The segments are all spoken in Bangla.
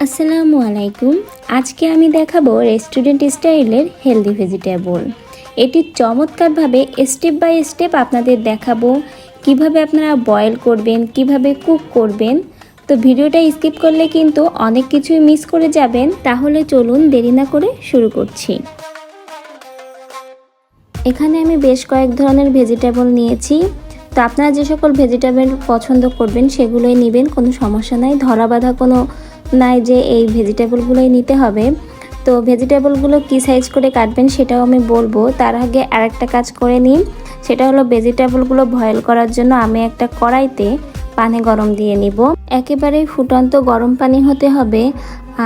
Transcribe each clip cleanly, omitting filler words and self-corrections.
আসসালামু আলাইকুম। আজকে আমি দেখাবো রেস্টুরেন্ট স্টাইলের হেলদি ভেজিটেবল। এটি চমৎকারভাবে স্টেপ বাই স্টেপ আপনাদের দেখাবো কিভাবে আপনারা বয়েল করবেন, কিভাবে কুক করবেন। তো ভিডিওটা স্কিপ করলে কিন্তু অনেক কিছুই মিস করে যাবেন। তাহলে চলুন দেরি না করে শুরু করছি। এখানে আমি বেশ কয়েক ধরনের ভেজিটেবল নিয়েছি। তো আপনারা যে সকল ভেজিটেবল পছন্দ করবেন সেগুলোই নেবেন, কোনো সমস্যা নাই। ধরা বাঁধা কোনো নাই যে এই ভেজিটেবলগুলোই নিতে হবে। তো ভেজিটেবলগুলো কী সাইজ করে কাটবেন সেটাও আমি বলবো। তার আগে আরেকটা কাজ করে নিন, সেটা হলো ভেজিটেবলগুলো বয়েল করার জন্য আমি একটা কড়াইতে পানি গরম দিয়ে নিব। একেবারে ফুটন্ত গরম পানি হতে হবে।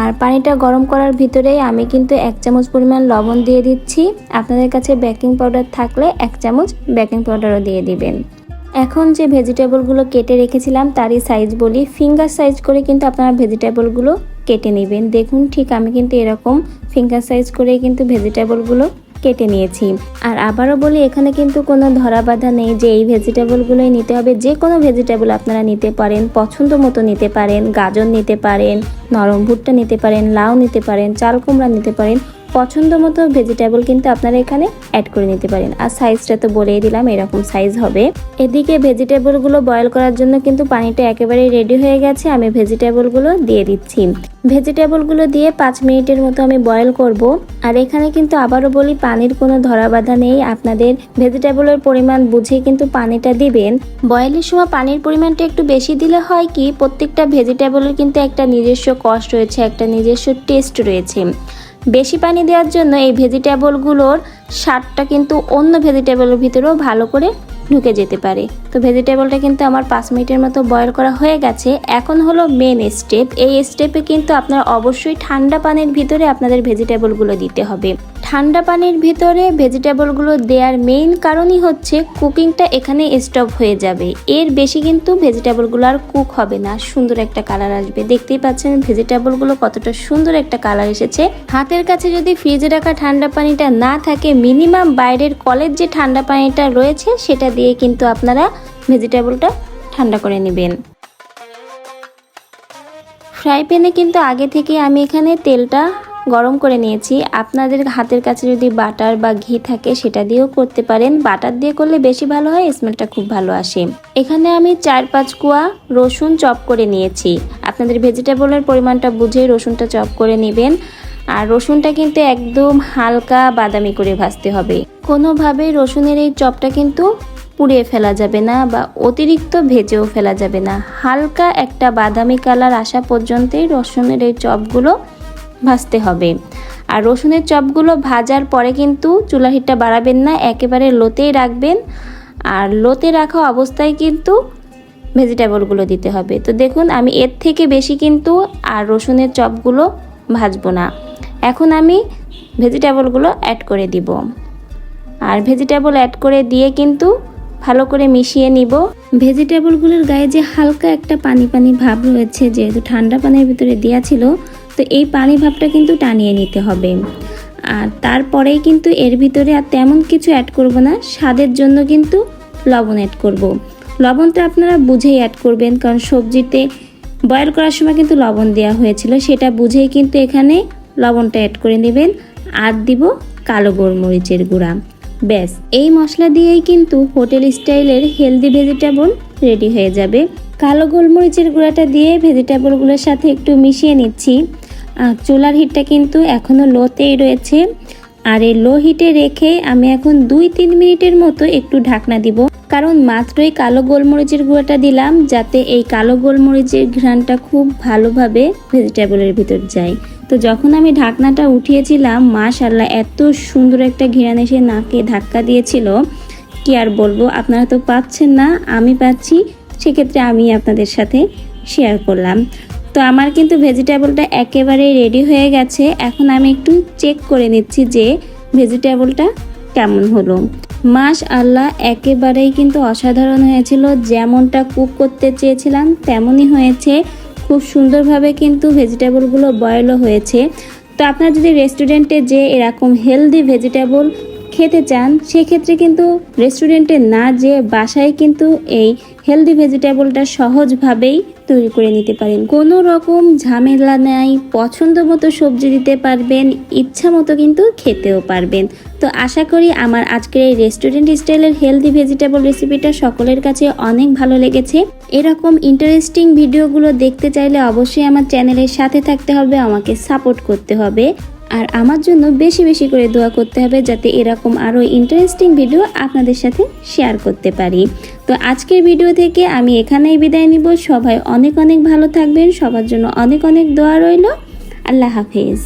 আর পানিটা গরম করার ভিতরেই আমি কিন্তু 1 চামচ পরিমাণ লবণ দিয়ে দিচ্ছি। আপনাদের কাছে বেকিং পাউডার থাকলে 1 চামচ বেকিং পাউডারও দিয়ে দিবেন। এখন যে ভেজিটেবলগুলো কেটে রেখেছিলাম তারই সাইজ বলি, ফিঙ্গার সাইজ করে কিন্তু আপনারা ভেজিটেবলগুলো কেটে নেবেন। দেখুন ঠিক আমি কিন্তু এরকম ফিঙ্গার সাইজ করে কিন্তু ভেজিটেবলগুলো কেটে নিয়েছি। আর আবারও বলি, এখানে কিন্তু কোনো ধরা বাঁধা নেই যে এই ভেজিটেবলগুলোই নিতে হবে। যে কোনো ভেজিটেবল আপনারা নিতে পারেন, পছন্দ মতো নিতে পারেন। গাজর নিতে পারেন, নরম ভুট্টা নিতে পারেন, লাউ নিতে পারেন, চাল কুমড়া নিতে পারেন। পছন্দ মতো ভেজিটেবল কিন্তু আপনারা এখানে অ্যাড করে নিতে পারেন। আর সাইজটা তো বলেই দিলাম, এরকম সাইজ হবে। এদিকে ভেজিটেবলগুলো বয়েল করার জন্য কিন্তু পানিটা একেবারেই রেডি হয়ে গেছে। আমি ভেজিটেবলগুলো দিয়ে দিচ্ছি। ভেজিটেবলগুলো দিয়ে 5 মিনিটের মতো আমি বয়েল করব। আর এখানে কিন্তু আবারও বলি, পানির কোনো ধরা বাঁধা নেই। আপনাদের ভেজিটেবলের পরিমাণ বুঝে কিন্তু পানিটা দিবেন। বয়েলের সময় পানির পরিমাণটা একটু বেশি দিলে হয় কি, প্রত্যেকটা ভেজিটেবলের কিন্তু একটা নিজস্ব কষ্ট রয়েছে, একটা নিজস্ব টেস্ট রয়েছে। বেশি পানি দেওয়ার জন্য এই ভেজিটেবলগুলোর স্বাদটা কিন্তু অন্য ভেজিটেবলের ভিতরেও ভালো করে ঢুকে যেতে পারে। তো ভেজিটেবলটা কিন্তু আমার 5 মিনিটের মতো বয়েল করা হয়ে গেছে। এখন হলো মেন স্টেপ। এই স্টেপে কিন্তু আপনারা অবশ্যই ঠান্ডা পানির ভিতরে আপনাদের ভেজিটেবলগুলো দিতে হবে। ঠান্ডা পানির ভিতরে ভেজিটেবলগুলো দেওয়ার মেইন কারণই হচ্ছে কুকিংটা এখানে স্টপ হয়ে যাবে। এর বেশি কিন্তু ভেজিটেবলগুলো আর কুক হবে না, সুন্দর একটা কালার আসবে। দেখতেই পাচ্ছেন ভেজিটেবলগুলো কতটা সুন্দর একটা কালার এসেছে। হাতের কাছে যদি ফ্রিজে রাখা ঠান্ডা পানিটা না থাকে, মিনিমাম বাইরের কলের যে ঠান্ডা পানিটা রয়েছে সেটা দিয়ে কিন্তু আপনারা ভেজিটেবলটা ঠান্ডা করে নেবেন। ফ্রাই প্যানে কিন্তু আগে থেকে আমি এখানে তেলটা গরম করে নিয়েছি। আপনাদের হাতের কাছে যদি বাটার বা ঘি থাকে সেটা দিয়েও করতে পারেন। বাটার দিয়ে করলে বেশি ভালো হয়, স্মেলটা খুব ভালো আসে। এখানে আমি 4-5 কোয়া রসুন চপ করে নিয়েছি। আপনাদের ভেজিটেবলের পরিমাণটা বুঝে রসুনটা চপ করে নেবেন। আর রসুনটা কিন্তু একদম হালকা বাদামি করে ভাজতে হবে। কোনোভাবেই রসুনের এই চপটা কিন্তু পুড়িয়ে ফেলা যাবে না বা অতিরিক্ত ভেজেও ফেলা যাবে না। হালকা একটা বাদামি কালার আসা পর্যন্তই রসুনের এই চপগুলো ভাজতে হবে। আর রসুনের চপগুলো ভাজার পরে কিন্তু চুলার হিটটা বাড়াবেন না, একেবারে লোতেই রাখবেন। আর লোতে রাখা অবস্থায় কিন্তু ভেজিটেবলগুলো দিতে হবে। তো দেখুন আমি এর থেকে বেশি কিন্তু আর রসুনের চপগুলো ভাজবো না। এখন আমি ভেজিটেবলগুলো অ্যাড করে দিব। আর ভেজিটেবল অ্যাড করে দিয়ে কিন্তু ভালো করে মিশিয়ে নিব। ভেজিটেবলগুলোর গায়ে যে হালকা একটা পানি পানি ভাব রয়েছে, যেহেতু ঠান্ডা পানির ভিতরে দেওয়া ছিল, তো এই পানি ভাবটা কিন্তু টানিয়ে নিতে হবে। আর তারপরেই কিন্তু এর ভিতরে আর তেমন কিছু অ্যাড করব না। স্বাদের জন্য কিন্তু লবণ অ্যাড করব। লবণটা আপনারা বুঝেই অ্যাড করবেন, কারণ সবজিতে বয়েল করার সময় কিন্তু লবণ দেওয়া হয়েছিল, সেটা বুঝেই কিন্তু এখানে লবণটা অ্যাড করে নেবেন। আর দিব কালো গোলমরিচের গুঁড়া। ব্যাস, এই মশলা দিয়েই কিন্তু হোটেল স্টাইলের হেলদি ভেজিটেবল রেডি হয়ে যাবে। কালো গোলমরিচের গুঁড়াটা দিয়ে ভেজিটেবলগুলোর সাথে একটু মিশিয়ে নিচ্ছি। চুলার হিটটা কিন্তু এখনও লোতেই রয়েছে। আর এই লো হিটে রেখে আমি এখন 2-3 মিনিটের মতো একটু ঢাকনা দিব, কারণ মাত্রই কালো গোলমরিচের গুঁড়াটা দিলাম, যাতে এই কালো গোলমরিচের ঘ্রাণটা খুব ভালোভাবে ভেজিটেবলের ভিতর যায়। তো যখন আমি ঢাকনাটা উঠিয়েছিলাম, মাশাআল্লাহ এত সুন্দর একটা ঘ্রাণ এসে নাকে ধাক্কা দিয়েছিল, কি আর বলবো। আপনারা তো পাচ্ছেন না, আমি পাচ্ছি, সেক্ষেত্রে আমি আপনাদের সাথে শেয়ার করলাম। তো আমার কিন্তু ভেজিটেবলটা একেবারেই রেডি হয়ে গেছে। এখন আমি একটু চেক করে নিচ্ছি যে ভেজিটেবলটা কেমন হলো। মাশাআল্লাহ একেবারেই কিন্তু অসাধারণ হয়েছিল। যেমনটা কুক করতে চেয়েছিলাম তেমনই হয়েছে। খুব সুন্দরভাবে কিন্তু ভেজিটেবলগুলো বয়েলও হয়েছে। তো আপনারা যদি রেস্টুরেন্টে যে এরকম হেলদি ভেজিটেবল খেতে চান, সেক্ষেত্রে কিন্তু রেস্টুরেন্টে না যেয়ে বাসায় কিন্তু এই হেলদি ভেজিটেবলটা সহজভাবেই তৈরি করে নিতে পারেন। কোনো রকম ঝামেলা নাই, পছন্দ মতো সবজি দিতে পারবেন, ইচ্ছা মতো কিন্তু খেতেও পারবেন। তো আশা করি আমার আজকের এই রেস্টুরেন্ট স্টাইলের হেলদি ভেজিটেবল রেসিপিটা সকলের কাছে অনেক ভালো লেগেছে। এরকম ইন্টারেস্টিং ভিডিওগুলো দেখতে চাইলে অবশ্যই আমার চ্যানেলের সাথে থাকতে হবে, আমাকে সাপোর্ট করতে হবে, আর আমার জন্য বেশি বেশি করে দোয়া করতে হবে যাতে এরকম আরও ইন্টারেস্টিং ভিডিও আপনাদের সাথে শেয়ার করতে পারি। তো আজকের ভিডিও থেকে আমি এখানেই বিদায় নিব। সবাই অনেক অনেক ভালো থাকবেন, সবার জন্য অনেক অনেক দোয়া রইল। আল্লাহ হাফেজ।